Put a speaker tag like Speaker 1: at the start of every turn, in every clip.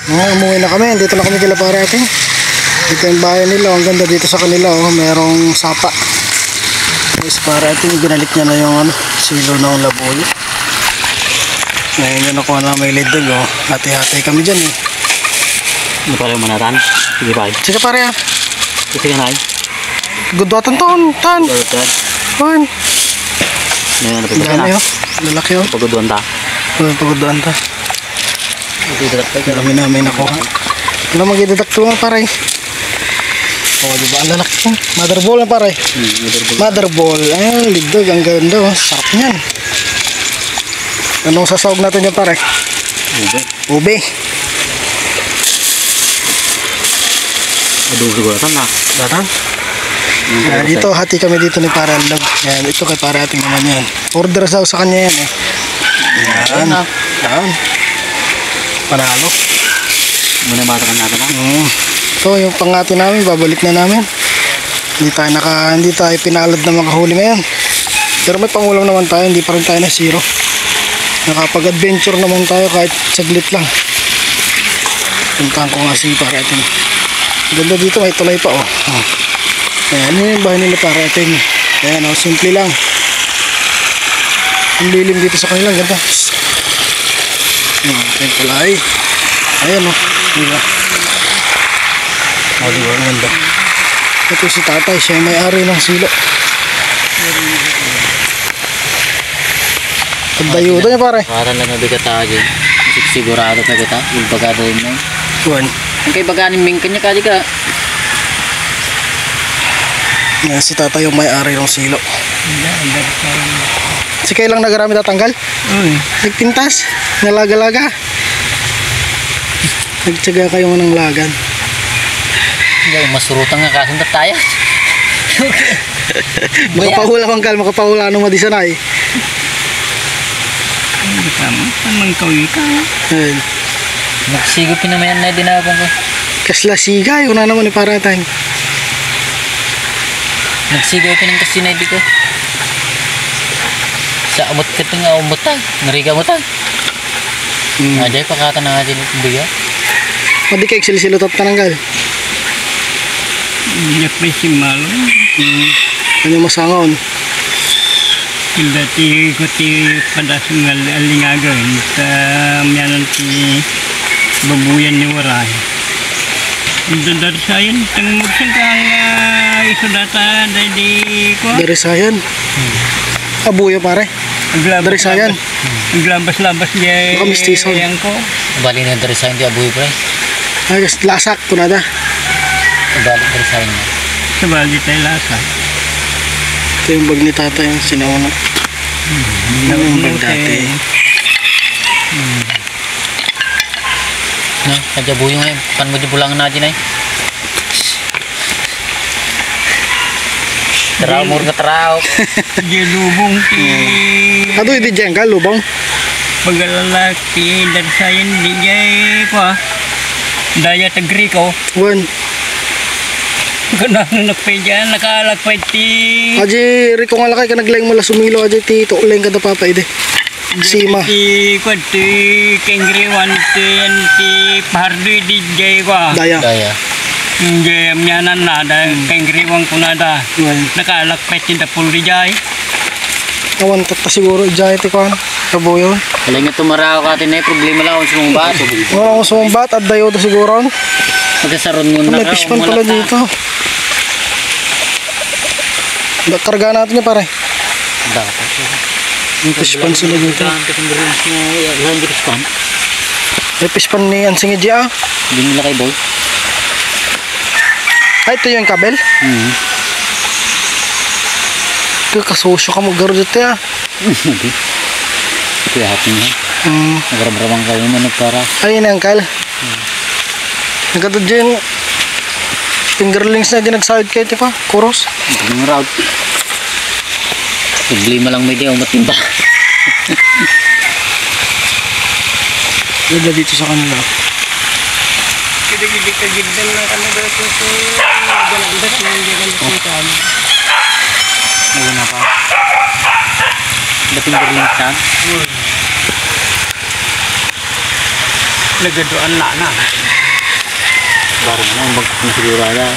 Speaker 1: Umuwi na kami. Dito na kami kila pare ating. Dito yung bahay nila. Ang ganda dito sa kanila. Oh. Merong sapa. Guys, pare ating binalik niya na yung silo ng laboy. Ngayon yun ako na may lidag. Oh. Hati-hati kami dyan.
Speaker 2: Ano pala yung manatan? Sige pa.
Speaker 1: Sige pare ah.
Speaker 2: Sige na.
Speaker 1: Gudwatan ton. Tan. Tan.
Speaker 2: Ngayon na pagkakas na.
Speaker 1: Lalaki oh.
Speaker 2: Paguduan ta.
Speaker 1: Paguduan ta. Dami namin nakuha. Ano magdidaktuhan pare? Oh, diba ang lalaki? Mother ball na pare. Mother ball. Ay, ligdag. Ang ganda oh. Sarap niyan. Anong sasawag natin yan pare?
Speaker 2: Ube.
Speaker 1: Ube.
Speaker 2: Adong siguratan na.
Speaker 1: Datan? Dito hati kami dito ni pare Aldag. Yan, ito kay pare ating naman yan. Order sa kanya yan eh. Yan. Yan. Panalo.
Speaker 2: Muna matakan natin ha.
Speaker 1: So yung pangati namin babalik na namin. Hindi tayo pinalad na makahuli ngayon. Pero may pangulam naman tayo. Hindi pa rin tayo na zero. Nakapag-adventure naman tayo kahit saglit lang. Puntahan ko nga si pare ating. Ganda dito, may tulay pa oh. Ayan yung bahay nila pare ating. Ayan oh, simple lang. Ang lilim dito sa kanila. Ganda. Ayan tulay. Ayan oh. Diba? Oh, diba? Ang ganda. Ito si tatay. Siya yung may-ari ng silo. Pagdayudo niya pare.
Speaker 2: Parang lang nabigat tayo dyan. Sigurado na kita. Yung bagado rin mo.
Speaker 1: Buwan.
Speaker 2: Ang kay baganin mingkan niya kadi ka.
Speaker 1: Yan si tatay yung may-ari ng silo. Si kayo lang nagarami tatanggal? Nagpintas? Nalaga-laga? Nagtsaga kayo ng lagan?
Speaker 2: Hindi, masurutan nga kasundat tayo.
Speaker 1: Makapahula mang kal, makapahula nung madisanay.
Speaker 3: Hindi ka mo, anong kawin ka?
Speaker 1: Ayun.
Speaker 2: Nagsigop pinamayan na din ako ko.
Speaker 1: Kasla siga, yun na naman ni paratang.
Speaker 2: Nagsigop pinang kasinay di ko. Sa umot ka ito nga umot ta. Nariga mo ta. Aday pakata na nga din itong biga.
Speaker 1: Madi ka iksil-silot at tananggal.
Speaker 3: Hindi pa si malo.
Speaker 1: Ano masangon?
Speaker 3: Dati ko ti padasungal alingagan sa miyanan ti babuyan ni Waray. Dari sayan, tang magsang kang iso data dari ko.
Speaker 1: Dari sayan? Abuyo pare? Dari sayan?
Speaker 3: Naglabas-labas niya
Speaker 1: Nakamistiso.
Speaker 3: yang ko.
Speaker 2: Bali na dari sa hindi abuhi pre.
Speaker 1: Ay, lasak ko na da.
Speaker 2: Bali dari sa inyo.
Speaker 3: Sa bali tayo lasa.
Speaker 1: Ito yung bag ni tata yung sinauna. Yung bag dati.
Speaker 2: No, kajabuyo ngayon. Pan mo di bulangan natin ay. Taraw mo nga taraw.
Speaker 3: Di lubong ti...
Speaker 1: Ato hindi dyan ka, lubong?
Speaker 3: Paglalaki dari sayan di jay ko. Daya tagri ko.
Speaker 1: Buwan.
Speaker 3: Ganang nakpedyan, nakalagpay ti...
Speaker 1: Aji, riko nga lakay ka naglayang mula sumilo. Aji, ti tuulayang ka da papa ide. Sima.
Speaker 3: Ti kwad ti kengriwan ti pahardoy di jay ko.
Speaker 1: Daya.
Speaker 2: Daya.
Speaker 3: Hindi miyanan na da kengriwan ko na da.
Speaker 1: Buwan.
Speaker 3: Nakalagpay ti da pul di jay.
Speaker 1: Awan tata siguro ijay ti kuhan. Kabuyo.
Speaker 2: Wala nga tumaraw ka atin ay problema lang kung sumumbat.
Speaker 1: Wala akong sumbat at dayo to siguro.
Speaker 2: Magkasaron mo na
Speaker 1: May fish pan pala dito. Karga natin niya pare.
Speaker 2: Dapat.
Speaker 1: May fish pan sila dito. May fish pan ni Ansing Eji ah.
Speaker 2: Hindi nila kay boy.
Speaker 1: Ay, ito yung kabel. Kasosyo ka mag-garo dito ah.
Speaker 2: Hindi. Kaya hapin niya. Nagarabramang kayo mo nagpara.
Speaker 1: Ay, yun ang kal. Nagkatod dyan. Fingerlings na din nagsahid kayo, di ba? Kuros.
Speaker 2: Ang route. Problema lang may di ako matimba.
Speaker 1: Ganda dito sa kanila.
Speaker 3: Kagigdan na kami dito sa galandas na hindi ka napuntaan.
Speaker 2: Ngayon na pa. Bating berlin siya.
Speaker 3: nagaduan na.
Speaker 2: Parang ano, magsigurada.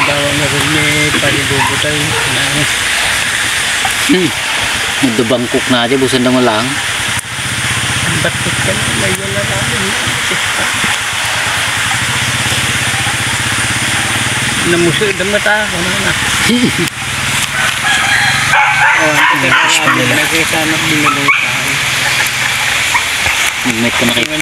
Speaker 3: Daw na rin ni palibubutay.
Speaker 2: Nagdabangkok na aja, busan na lang.
Speaker 3: Ang batik ka na, may wala namin. Namuso, damata ako na. Nakita na binulong tayo.
Speaker 2: Nag-met ka na kayo.